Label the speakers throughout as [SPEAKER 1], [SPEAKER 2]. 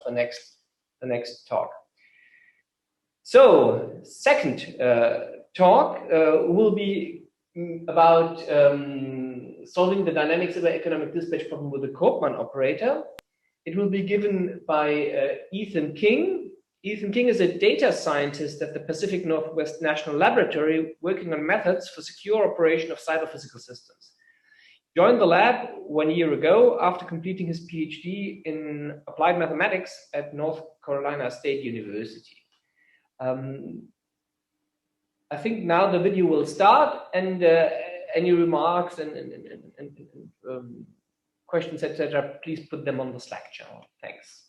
[SPEAKER 1] the next talk. So, second talk will be about solving the dynamic economic dispatch problem with the Koopman operator. It will be given by Ethan King. Ethan King is a data scientist at the Pacific Northwest National Laboratory working on methods for secure operation of cyber-physical systems. Joined the lab 1 year ago after completing his PhD in applied mathematics at North Carolina State University. I think now the video will start, and any remarks and questions, etc., please put them on the Slack channel. Thanks.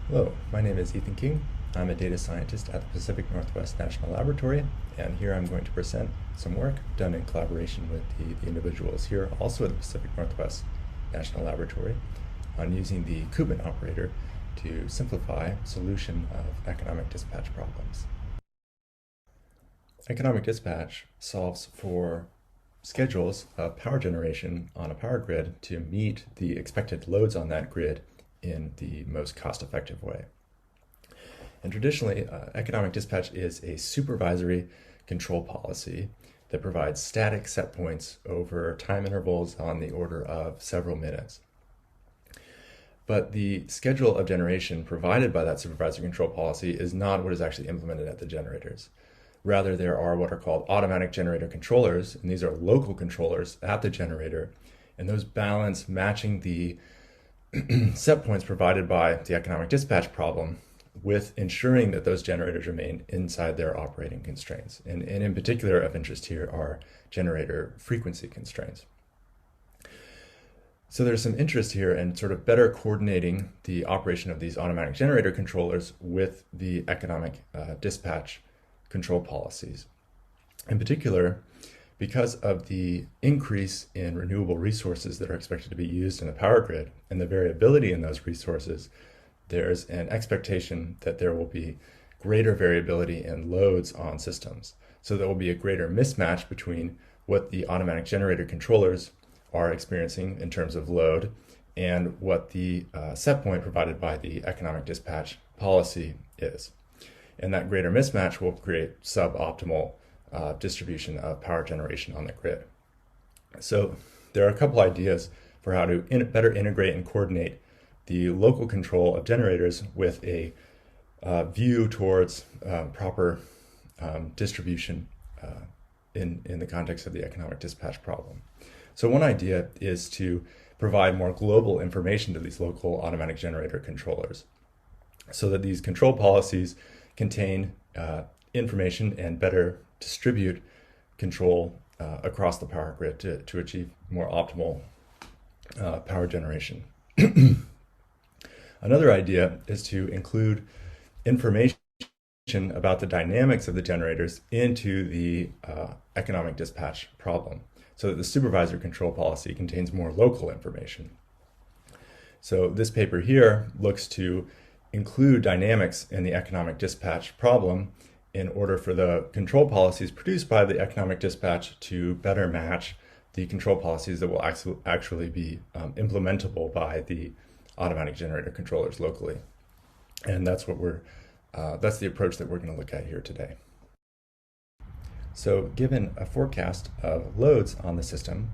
[SPEAKER 2] Hello, my name is Ethan King. I'm a data scientist at the Pacific Northwest National Laboratory, and here I'm going to present some work done in collaboration with the individuals here, also at the Pacific Northwest National Laboratory, on using the Koopman operator to simplify solution of economic dispatch problems. Economic dispatch solves for schedules of power generation on a power grid to meet the expected loads on that grid in the most cost-effective way. And traditionally, economic dispatch is a supervisory control policy that provides static set points over time intervals on the order of several minutes. But the schedule of generation provided by that supervisory control policy is not what is actually implemented at the generators. Rather, there are what are called automatic generator controllers, and these are local controllers at the generator, and those balance matching the set points provided by the economic dispatch problem with ensuring that those generators remain inside their operating constraints. And in particular of interest here are generator frequency constraints. So there's some interest here in sort of better coordinating the operation of these automatic generator controllers with the economic dispatch control policies. In particular, because of the increase in renewable resources that are expected to be used in the power grid and the variability in those resources, there's an expectation that there will be greater variability in loads on systems. So there will be a greater mismatch between what the automatic generator controllers are experiencing in terms of load and what the set point provided by the economic dispatch policy is. And that greater mismatch will create suboptimal distribution of power generation on the grid. So there are a couple ideas for how to better integrate and coordinate the local control of generators with a view towards proper distribution in the context of the economic dispatch problem. So one idea is to provide more global information to these local automatic generator controllers so that these control policies contain information and better distribute control across the power grid to achieve more optimal power generation. Another idea is to include information about the dynamics of the generators into the economic dispatch problem, so that the supervisor control policy contains more local information. So this paper here looks to include dynamics in the economic dispatch problem in order for the control policies produced by the economic dispatch to better match the control policies that will actually be implementable by the automatic generator controllers locally. And that's what that's the approach that we're going to look at here today. So given a forecast of loads on the system,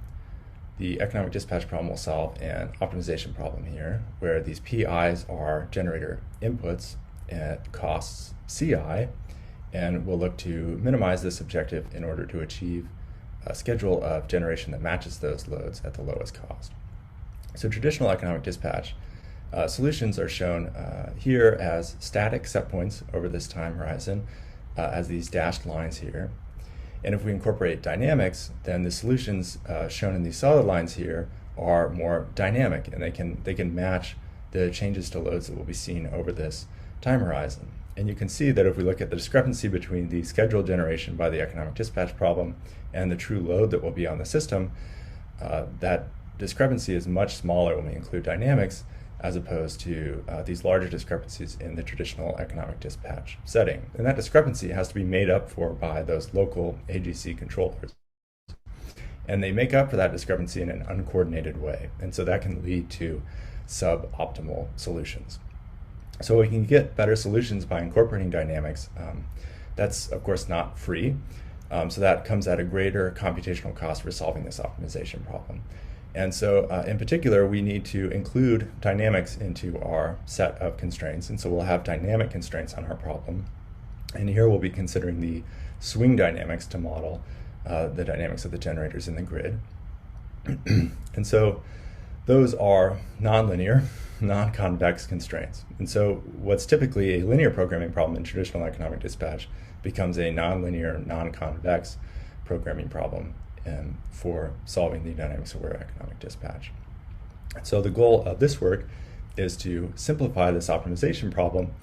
[SPEAKER 2] the economic dispatch problem will solve an optimization problem here, where these PIs are generator inputs at costs CI, and we'll look to minimize this objective in order to achieve a schedule of generation that matches those loads at the lowest cost. So traditional economic dispatch solutions are shown here as static set points over this time horizon, as these dashed lines here. And if we incorporate dynamics, then the solutions shown in these solid lines here are more dynamic, and they can match the changes to loads that will be seen over this time horizon. And you can see that if we look at the discrepancy between the scheduled generation by the economic dispatch problem and the true load that will be on the system, that discrepancy is much smaller when we include dynamics, as opposed to these larger discrepancies in the traditional economic dispatch setting. And that discrepancy has to be made up for by those local AGC controllers. And they make up for that discrepancy in an uncoordinated way. And so that can lead to suboptimal solutions. So we can get better solutions by incorporating dynamics. That's of course not free. So that comes at a greater computational cost for solving this optimization problem. And so in particular, we need to include dynamics into our set of constraints. And so we'll have dynamic constraints on our problem. And here we'll be considering the swing dynamics to model the dynamics of the generators in the grid. And so those are nonlinear, non-convex constraints. And so what's typically a linear programming problem in traditional economic dispatch becomes a nonlinear, non-convex programming problem for solving the dynamics-aware economic dispatch. So the goal of this work is to simplify this optimization problem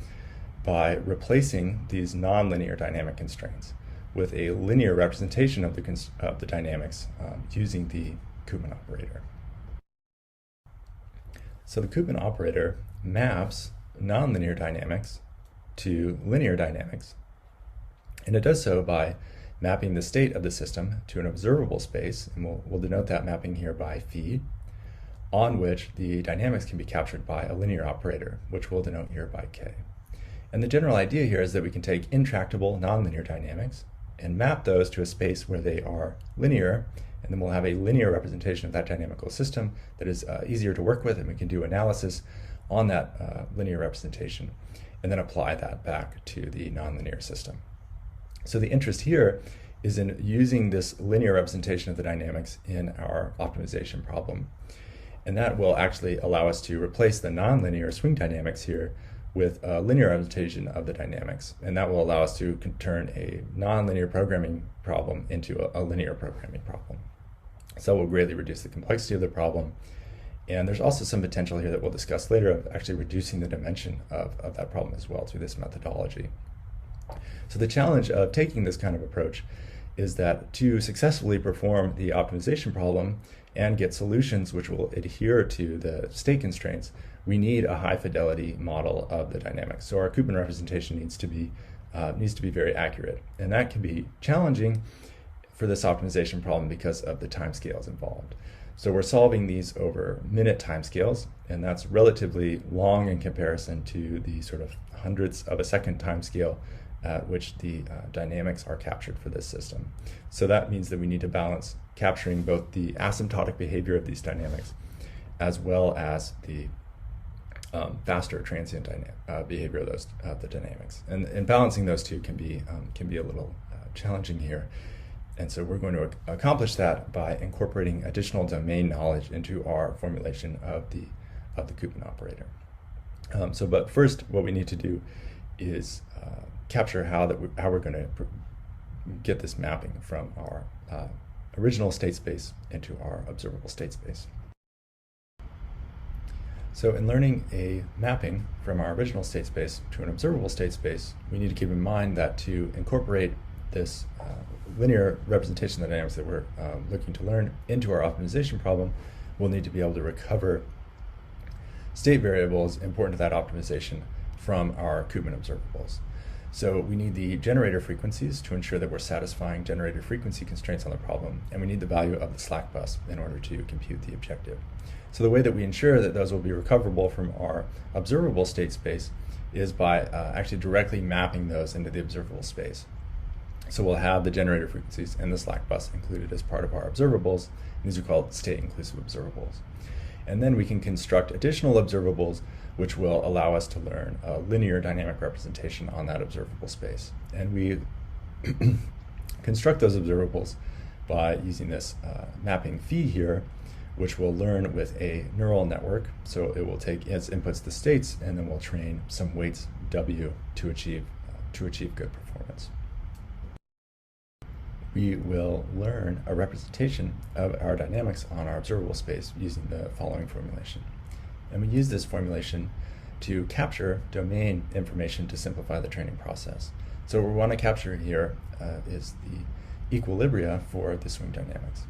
[SPEAKER 2] by replacing these nonlinear dynamic constraints with a linear representation of the dynamics using the Koopman operator. So the Koopman operator maps nonlinear dynamics to linear dynamics, and it does so by mapping the state of the system to an observable space, and we'll denote that mapping here by phi, on which the dynamics can be captured by a linear operator, which we'll denote here by k. And the general idea here is that we can take intractable nonlinear dynamics and map those to a space where they are linear, and then we'll have a linear representation of that dynamical system that is easier to work with, and we can do analysis on that linear representation and then apply that back to the nonlinear system. So the interest here is in using this linear representation of the dynamics in our optimization problem. And that will actually allow us to replace the nonlinear swing dynamics here with a linear representation of the dynamics. And that will allow us to turn a nonlinear programming problem into a linear programming problem. So we'll greatly reduce the complexity of the problem. And there's also some potential here that we'll discuss later of actually reducing the dimension of that problem as well through this methodology. So the challenge of taking this kind of approach is that to successfully perform the optimization problem and get solutions which will adhere to the state constraints, we need a high fidelity model of the dynamics. So our Koopman representation needs to be very accurate, and that can be challenging for this optimization problem because of the timescales involved. So we're solving these over minute timescales, and that's relatively long in comparison to the sort of hundredths of a second timescale at which the dynamics are captured for this system. So that means that we need to balance capturing both the asymptotic behavior of these dynamics as well as the faster transient behavior of the dynamics. And balancing those two can be a little challenging here. And so we're going to accomplish that by incorporating additional domain knowledge into our formulation of the Koopman operator. But first, what we need to do is capture how we're going to get this mapping from our original state space into our observable state space. So in learning a mapping from our original state space to an observable state space, we need to keep in mind that to incorporate this linear representation of the dynamics that we're looking to learn into our optimization problem, we'll need to be able to recover state variables important to that optimization from our Koopman observables. So we need the generator frequencies to ensure that we're satisfying generator frequency constraints on the problem, and we need the value of the slack bus in order to compute the objective. So the way that we ensure that those will be recoverable from our observable state space is by actually directly mapping those into the observable space. So we'll have the generator frequencies and the slack bus included as part of our observables. These are called state-inclusive observables. And then we can construct additional observables which will allow us to learn a linear dynamic representation on that observable space. And we construct those observables by using this mapping phi here, which will learn with a neural network. So it will take as inputs the states, and then we'll train some weights W to achieve good performance. We will learn a representation of our dynamics on our observable space using the following formulation. And we use this formulation to capture domain information to simplify the training process. So what we want to capture here is the equilibria for the swing dynamics.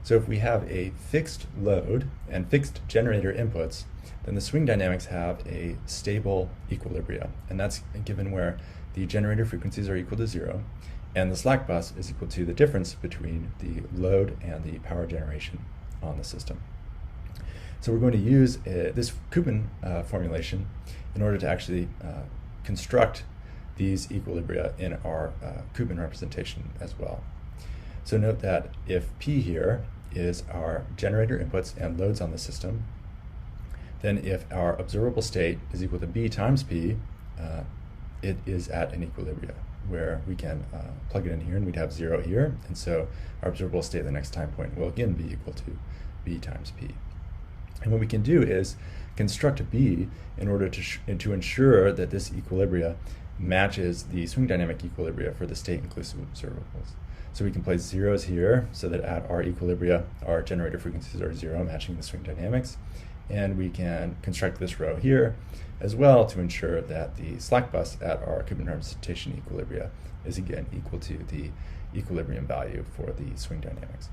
[SPEAKER 2] So if we have a fixed load and fixed generator inputs, then the swing dynamics have a stable equilibria, and that's given where the generator frequencies are equal to 0, and the slack bus is equal to the difference between the load and the power generation on the system. So we're going to use this Koopman formulation in order to actually construct these equilibria in our Koopman representation as well. So note that if P here is our generator inputs and loads on the system, then if our observable state is equal to B times P, it is at an equilibria, where we can plug it in here and we'd have 0 here, and so our observable state at the next time point will again be equal to B times P. And what we can do is construct B in order to ensure that this equilibria matches the swing dynamic equilibria for the state inclusive observables. So we can place zeros here so that at our equilibria our generator frequencies are 0, matching the swing dynamics, and we can construct this row here as well to ensure that the slack bus at our Koopman representation equilibria is again equal to the equilibrium value for the swing dynamics.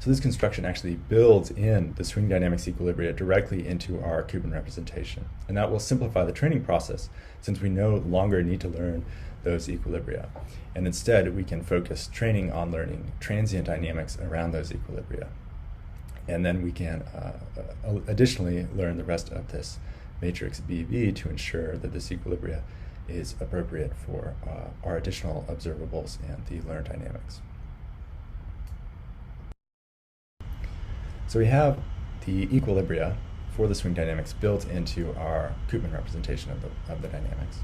[SPEAKER 2] So this construction actually builds in the swing dynamics equilibria directly into our Koopman representation, and that will simplify the training process since we no longer need to learn those equilibria, and instead we can focus training on learning transient dynamics around those equilibria. And then we can additionally learn the rest of this matrix BV to ensure that this equilibria is appropriate for our additional observables and the learned dynamics. So we have the equilibria for the swing dynamics built into our Koopman representation of the dynamics.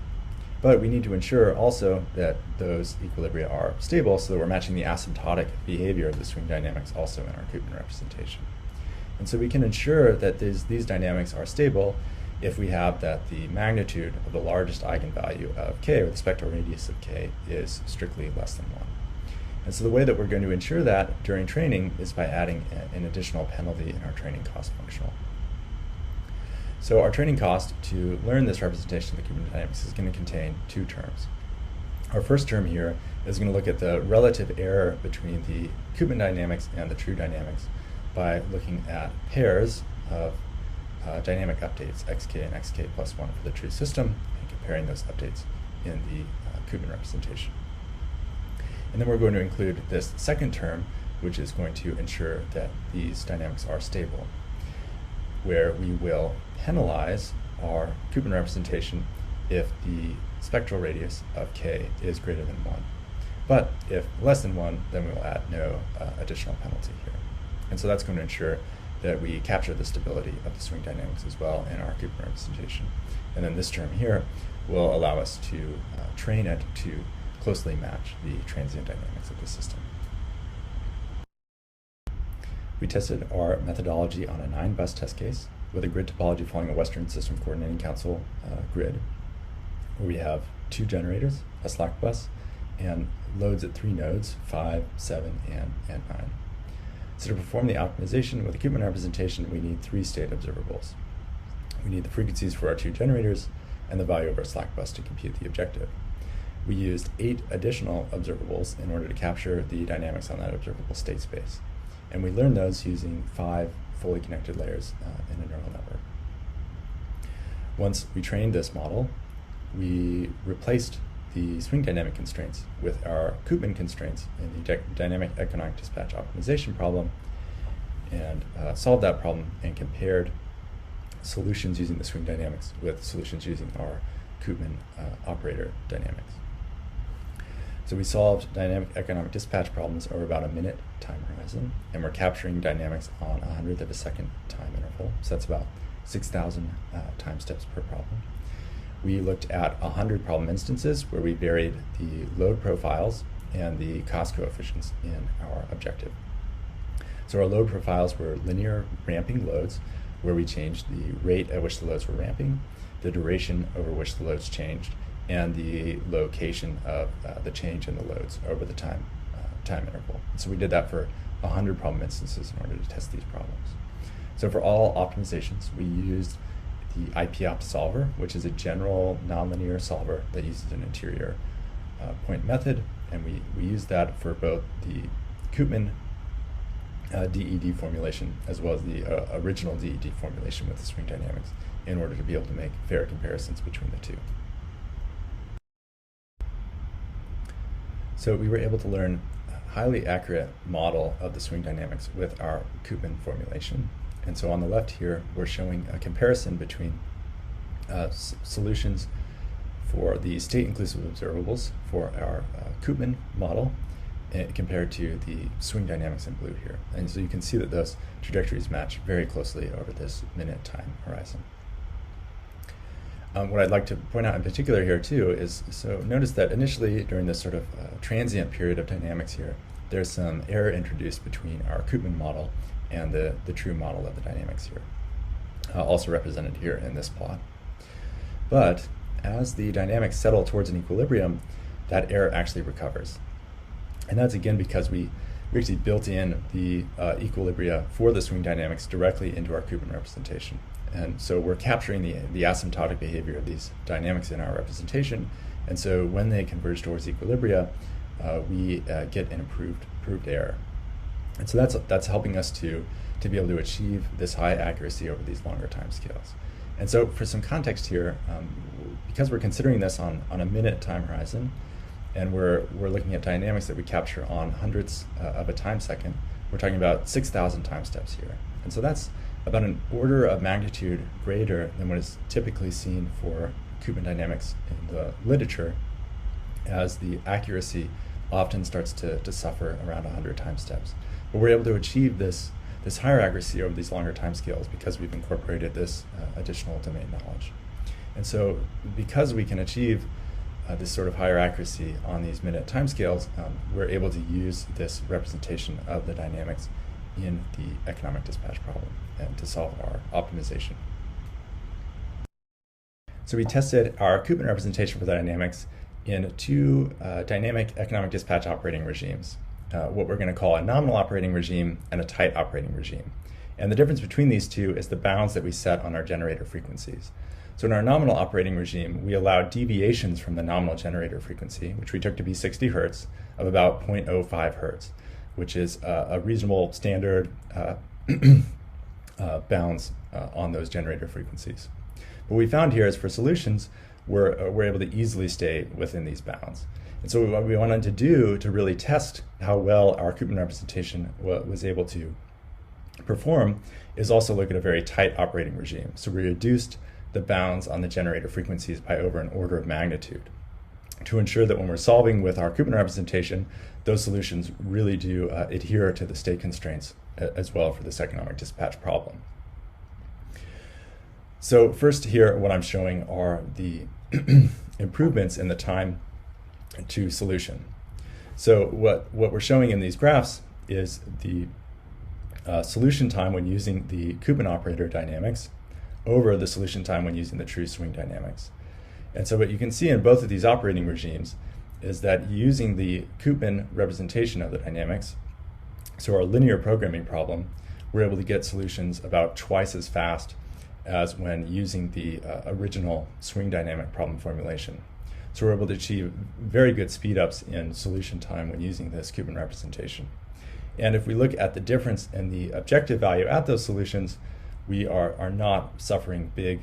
[SPEAKER 2] But we need to ensure also that those equilibria are stable so that we're matching the asymptotic behavior of the swing dynamics also in our Koopman representation. And so we can ensure that these dynamics are stable if we have that the magnitude of the largest eigenvalue of k, or the spectral radius of k, is strictly less than 1. And so the way that we're going to ensure that during training is by adding an additional penalty in our training cost functional. So our training cost to learn this representation of the Koopman dynamics is going to contain 2 terms. Our first term here is going to look at the relative error between the Koopman dynamics and the true dynamics by looking at pairs of dynamic updates, xk and xk plus 1 for the true system, and comparing those updates in the Koopman representation. And then we're going to include this second term, which is going to ensure that these dynamics are stable, where we will penalize our Koopman representation if the spectral radius of k is greater than 1. But if less than 1, then we will add no additional penalty here. And so that's going to ensure that we capture the stability of the swing dynamics as well in our Koopman representation. And then this term here will allow us to train it to closely match the transient dynamics of the system. We tested our methodology on a 9-bus test case with a grid topology following a Western System Coordinating Council grid, where we have 2 generators, a slack bus, and loads at 3 nodes, 5, 7, and 9. So to perform the optimization with a Koopman representation, we need 3 state observables. We need the frequencies for our 2 generators and the value of our slack bus to compute the objective. We used 8 additional observables in order to capture the dynamics on that observable state space. And we learned those using 5 fully connected layers in a neural network. Once we trained this model, we replaced the swing dynamic constraints with our Koopman constraints in the dynamic economic dispatch optimization problem, and solved that problem and compared solutions using the swing dynamics with solutions using our Koopman operator dynamics. So we solved dynamic economic dispatch problems over about a minute time horizon, and we're capturing dynamics on 1/100th of a second time interval. So that's about 6,000 time steps per problem. We looked at 100 problem instances where we varied the load profiles and the cost coefficients in our objective. So our load profiles were linear ramping loads, where we changed the rate at which the loads were ramping, the duration over which the loads changed, and the location of the change in the loads over the time interval. So we did that for 100 problem instances in order to test these problems. So for all optimizations, we used the IPOpt solver, which is a general nonlinear solver that uses an interior point method, and we used that for both the Koopman DED formulation as well as the original DED formulation with the swing dynamics in order to be able to make fair comparisons between the two. So we were able to learn a highly accurate model of the swing dynamics with our Koopman formulation. And so on the left here, we're showing a comparison between solutions for the state-inclusive observables for our Koopman model compared to the swing dynamics in blue here. And so you can see that those trajectories match very closely over this minute time horizon. What I'd like to point out in particular here too is, so notice that initially during this sort of transient period of dynamics here, there's some error introduced between our Koopman model and the true model of the dynamics here, also represented here in this plot. But as the dynamics settle towards an equilibrium, that error actually recovers. And that's again because we actually built in the equilibria for the swing dynamics directly into our Koopman representation. And so we're capturing the asymptotic behavior of these dynamics in our representation. And so when they converge towards equilibria, we get an improved error. And so that's helping us to be able to achieve this high accuracy over these longer time scales. And so for some context here, because we're considering this on a minute time horizon, and we're looking at dynamics that we capture on hundredths of a time second, we're talking about 6,000 time steps here. And so that's about an order of magnitude greater than what is typically seen for Koopman dynamics in the literature, as the accuracy often starts to suffer around 100 time steps. But we're able to achieve this higher accuracy over these longer time scales because we've incorporated this additional domain knowledge. And so because we can achieve this sort of higher accuracy on these minute timescales, we're able to use this representation of the dynamics in the economic dispatch problem and to solve our optimization. So we tested our Koopman representation for the dynamics in two dynamic economic dispatch operating regimes, what we're going to call a nominal operating regime and a tight operating regime. And the difference between these two is the bounds that we set on our generator frequencies. So in our nominal operating regime, we allowed deviations from the nominal generator frequency, which we took to be 60 hertz, of about 0.05 hertz, which is a reasonable standard bounds on those generator frequencies. What we found here is for solutions, we're able to easily stay within these bounds. And so what we wanted to do to really test how well our Koopman representation was able to perform is also look at a very tight operating regime. So we reduced the bounds on the generator frequencies by over an order of magnitude to ensure that when we're solving with our Koopman representation, those solutions really do adhere to the state constraints as well for this economic dispatch problem. So first here, what I'm showing are the improvements in the time to solution. So what we're showing in these graphs is the solution time when using the Koopman operator dynamics over the solution time when using the true swing dynamics. And so what you can see in both of these operating regimes is that using the Koopman representation of the dynamics, so our linear programming problem, we're able to get solutions about twice as fast as when using the original swing dynamic problem formulation. So we're able to achieve very good speed-ups in solution time when using this Koopman representation. And if we look at the difference in the objective value at those solutions, we are not suffering big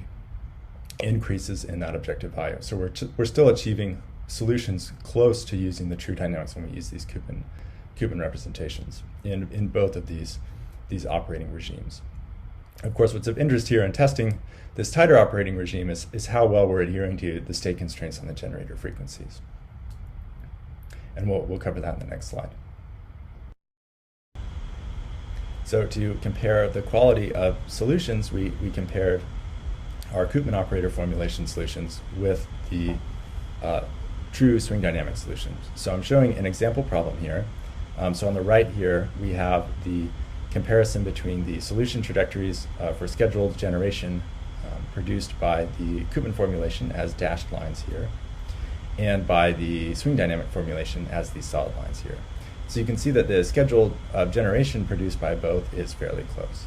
[SPEAKER 2] increases in that objective value. So we're still achieving solutions close to using the true dynamics when we use these Koopman representations in both of these operating regimes. Of course, what's of interest here in testing this tighter operating regime is how well we're adhering to the state constraints on the generator frequencies. And we'll cover that in the next slide. So to compare the quality of solutions, we compared our Koopman operator formulation solutions with the true swing dynamic solutions. So I'm showing an example problem here. So on the right here, we have the comparison between the solution trajectories for scheduled generation produced by the Koopman formulation as dashed lines here, and by the swing dynamic formulation as these solid lines here. So you can see that the scheduled generation produced by both is fairly close.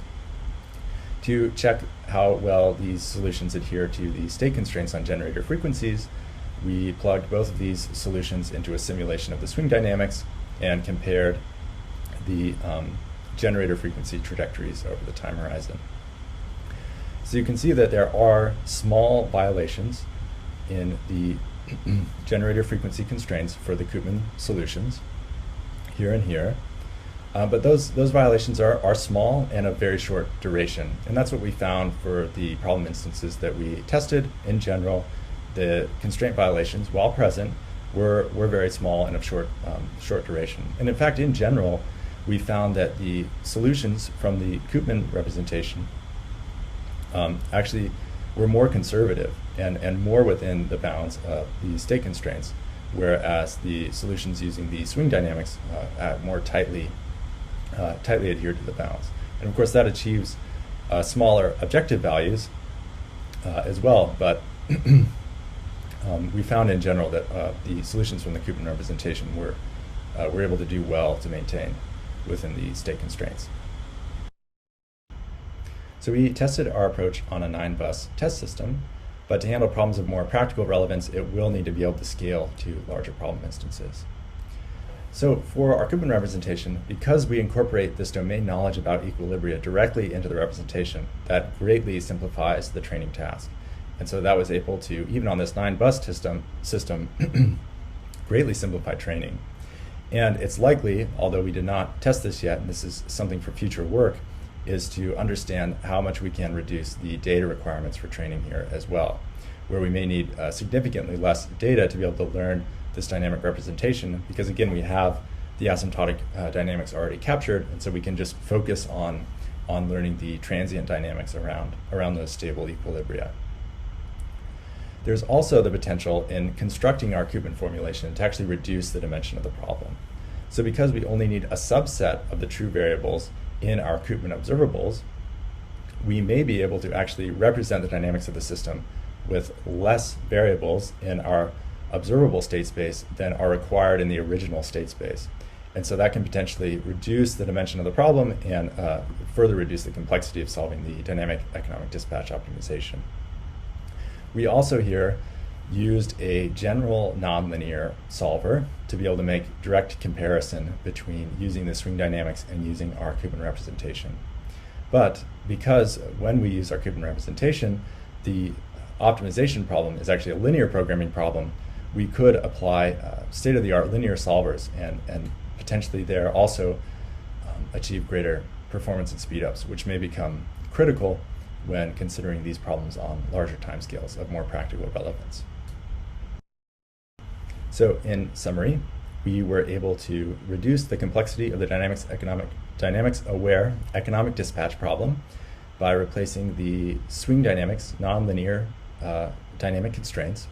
[SPEAKER 2] To check how well these solutions adhere to the state constraints on generator frequencies, we plugged both of these solutions into a simulation of the swing dynamics and compared the generator frequency trajectories over the time horizon. So you can see that there are small violations in the generator frequency constraints for the Koopman solutions, here and here. But those violations are small and of very short duration. And that's what we found for the problem instances that we tested. In general, the constraint violations, while present, were very small and of short duration. And in fact, in general, we found that the solutions from the Koopman representation actually were more conservative and more within the bounds of the state constraints, whereas the solutions using the swing dynamics more tightly adhered to the bounds. And of course, that achieves smaller objective values as well, but we found in general that the solutions from the Koopman representation were able to do well to maintain within the state constraints. So we tested our approach on a 9-bus test system, but to handle problems of more practical relevance, it will need to be able to scale to larger problem instances. So for our Koopman representation, because we incorporate this domain knowledge about equilibria directly into the representation, that greatly simplifies the training task. And so that was able to, even on this 9-bus system, greatly simplify training. And it's likely, although we did not test this yet, and this is something for future work, is to understand how much we can reduce the data requirements for training here as well, where we may need significantly less data to be able to learn this dynamic representation, because again, we have the asymptotic dynamics already captured, and so we can just focus on learning the transient dynamics around those stable equilibria. There's also the potential in constructing our Koopman formulation to actually reduce the dimension of the problem. So because we only need a subset of the true variables in our Koopman observables, we may be able to actually represent the dynamics of the system with less variables in our observable state space than are required in the original state space. And so that can potentially reduce the dimension of the problem and further reduce the complexity of solving the dynamic economic dispatch optimization. We also here used a general nonlinear solver to be able to make direct comparison between using the swing dynamics and using our Koopman representation. But because when we use our Koopman representation, the optimization problem is actually a linear programming problem, we could apply state-of-the-art linear solvers and potentially there also achieve greater performance and speedups, which may become critical when considering these problems on larger timescales of more practical relevance. So in summary, we were able to reduce the complexity of the dynamics-aware economic dispatch problem by replacing the swing dynamics nonlinear dynamic constraints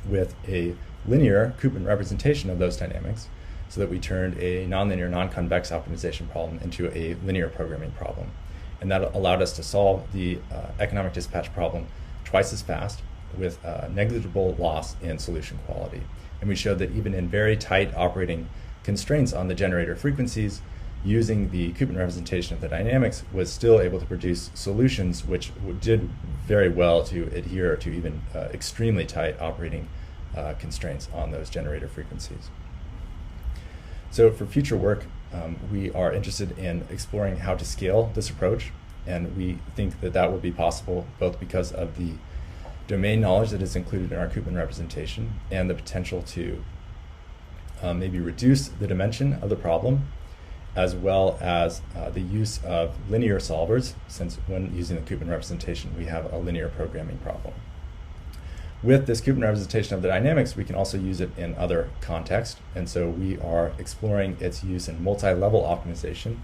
[SPEAKER 2] with a linear Koopman representation of those dynamics, so that we turned a nonlinear non-convex optimization problem into a linear programming problem. And that allowed us to solve the economic dispatch problem twice as fast with negligible loss in solution quality. And we showed that even in very tight operating constraints on the generator frequencies, using the Koopman representation of the dynamics was still able to produce solutions which did very well to adhere to even extremely tight operating constraints on those generator frequencies. So for future work, we are interested in exploring how to scale this approach, and we think that that will be possible both because of the domain knowledge that is included in our Koopman representation and the potential to maybe reduce the dimension of the problem, as well as the use of linear solvers, since when using the Koopman representation, we have a linear programming problem. With this Koopman representation of the dynamics, we can also use it in other contexts, and so we are exploring its use in multi-level optimization,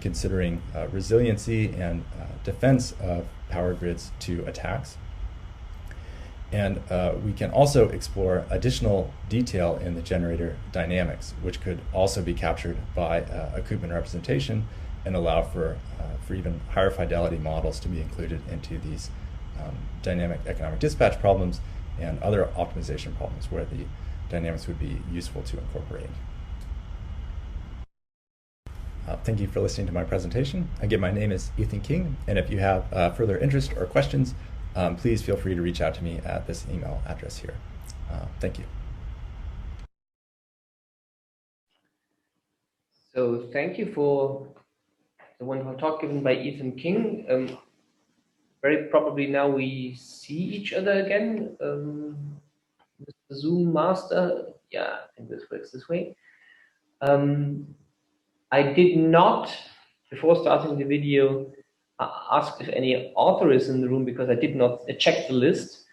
[SPEAKER 2] considering resiliency and defense of power grids to attacks. And we can also explore additional detail in the generator dynamics, which could also be captured by a Koopman representation and allow for even higher fidelity models to be included into these dynamic economic dispatch problems and other optimization problems where the dynamics would be useful to incorporate. Thank you for listening to my presentation. Again, my name is Ethan King, and if you have further interest or questions, please feel free to reach out to me at this email address here. Thank you.
[SPEAKER 1] So thank you for the wonderful talk given by Ethan King. Very probably now we see each other again. With the Zoom master, yeah, I think this works this way. I did not, before starting the video, ask if any author is in the room because I did not check the list.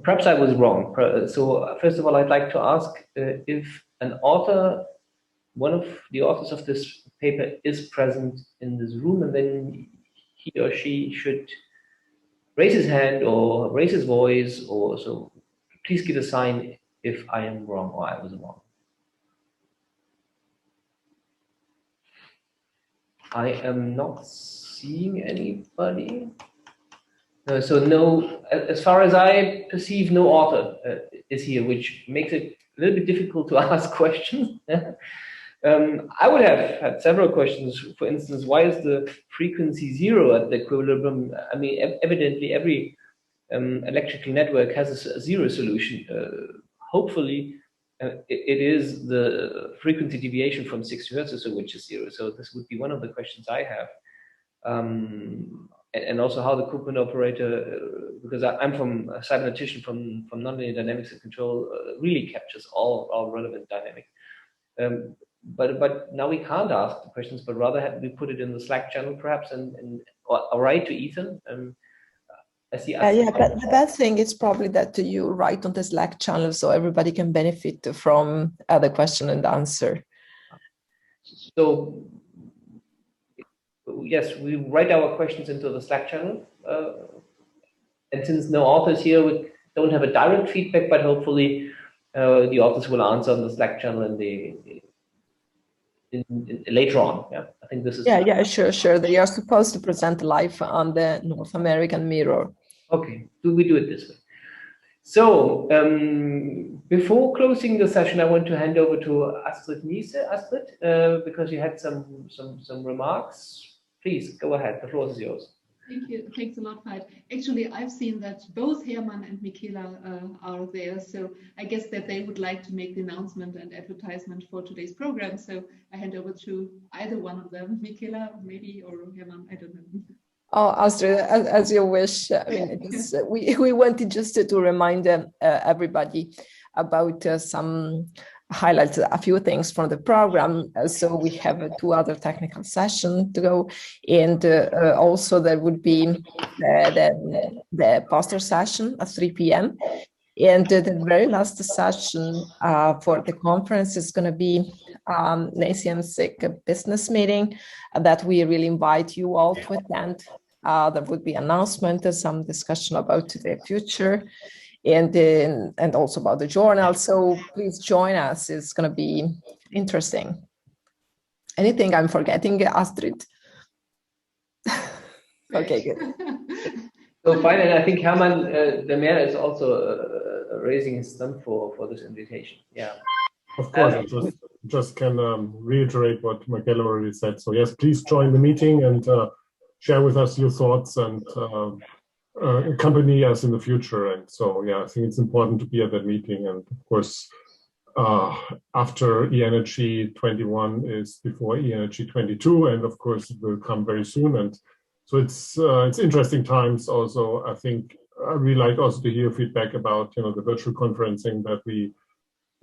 [SPEAKER 1] Perhaps I was wrong. So first of all, I'd like to ask if an author, one of the authors of this paper is present in this room, and then he or she should raise his hand or raise his voice, or so. Please give a sign if I am wrong or I was wrong. I am not seeing anybody. No, so no, as far as I perceive, no author is here, which makes it a little bit difficult to ask questions. I would have had several questions. For instance, why is the frequency zero at the equilibrium? I mean, evidently every electrical network has a zero solution. Hopefully, it is the frequency deviation from 60 hertz or so, which is zero. So this would be one of the questions I have. And also how the Koopman operator, because I'm from a cybernetician from nonlinear dynamics and control, really captures all relevant dynamics. But now we can't ask the questions, but rather we put it in the Slack channel perhaps, or write to Ethan. I see.
[SPEAKER 3] But the best thing is probably that you write on the Slack channel so everybody can benefit from the question and answer.
[SPEAKER 1] So yes, we write our questions into the Slack channel, and since no authors here, we don't have a direct feedback, but hopefully the authors will answer on the Slack channel later on. Yeah, I think this is.
[SPEAKER 3] Yeah, sure. They are supposed to present live on the North American Mirror.
[SPEAKER 1] Okay, we do it this way. So before closing the session, I want to hand over to Astrid Niese. Astrid, because you had some remarks. Please go ahead. The floor is yours.
[SPEAKER 4] Thank you. Thanks a lot, Veit. Actually, I've seen that both Hermann and Michaela are there, so I guess that they would like to make the announcement and advertisement for today's program. So I hand over to either one of them, Michaela maybe, or Hermann. I don't know.
[SPEAKER 3] Oh, Astrid, as you wish. I mean, we wanted just to remind everybody about some highlights, a few things from the program. So we have 2 other technical sessions to go, and also there would be the poster session at 3 p.m. And the very last session for the conference is going to be an ACM-SIG business meeting that we really invite you all to attend. There would be announcement and some discussion about the future and also about the journal. So please join us. It's going to be interesting. Anything I'm forgetting, Astrid? Okay, good.
[SPEAKER 1] So fine, and I think Hermann the mayor is also raising his thumb for this invitation. Yeah.
[SPEAKER 5] Of course, I just can reiterate what Michaela already said. So yes, please join the meeting and share with us your thoughts and accompany us in the future. And so, yeah, I think it's important to be at that meeting. And of course, after eEnergy21 is before eEnergy22, and of course it will come very soon. And so it's interesting times. Also, I think I really like also to hear feedback about the virtual conferencing that we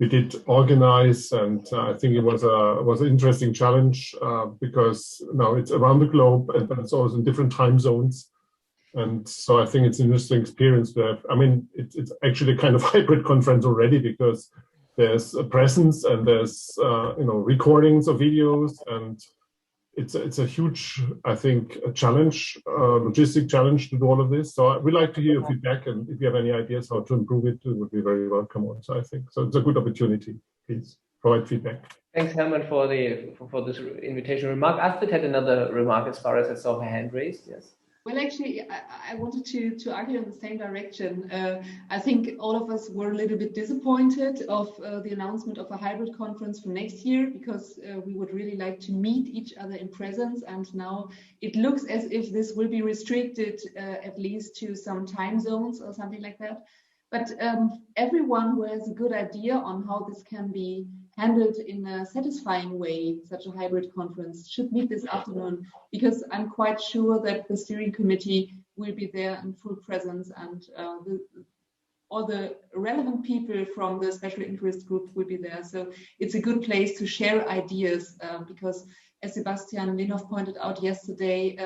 [SPEAKER 5] did organize, and I think it was an interesting challenge because now it's around the globe, but it's also in different time zones, and so I think it's an interesting experience to have. I mean, it's actually a kind of hybrid conference already because there's a presence and there's recordings of videos, and it's a huge, I think, a challenge, logistic challenge to do all of this. So we'd like to hear your feedback, and if you have any ideas how to improve it, it would be very welcome also, I think. So it's a good opportunity. Please provide feedback.
[SPEAKER 1] Thanks, Hermann, for this invitation remark. Astrid had another remark as far as I saw her hand raised. Yes.
[SPEAKER 4] Well, actually, I wanted to argue in the same direction. I think all of us were a little bit disappointed of the announcement of a hybrid conference for next year, because we would really like to meet each other in presence. And now it looks as if this will be restricted at least to some time zones or something like that. But everyone who has a good idea on how this can be handled in a satisfying way, such a hybrid conference, should meet this afternoon, because I'm quite sure that the steering committee will be there in full presence, and all the relevant people from the special interest group will be there. So it's a good place to share ideas because, as Sebastian Linhoff pointed out yesterday,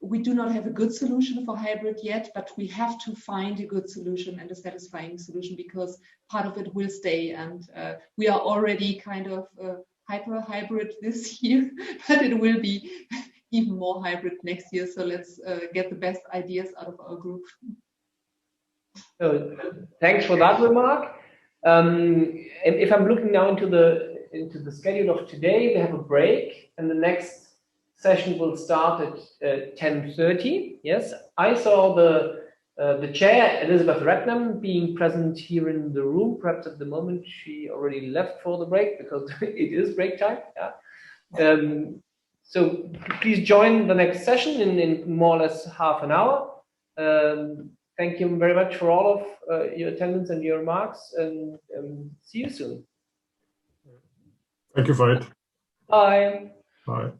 [SPEAKER 4] we do not have a good solution for hybrid yet, but we have to find a good solution and a satisfying solution because part of it will stay. And we are already kind of hyper hybrid this year, but it will be even more hybrid next year. So let's get the best ideas out of our group.
[SPEAKER 1] So, thanks for that remark. And if I'm looking now into the schedule of today, we have a break, and the next session will start at 10:30. Yes, I saw the chair Elizabeth Rednam being present here in the room. Perhaps at the moment she already left for the break because it is break time. Yeah. So please join the next session in more or less half an hour. Thank you very much for all of your attendance and your remarks, and see you soon.
[SPEAKER 5] Thank you, Veit.
[SPEAKER 1] Bye.
[SPEAKER 5] Bye.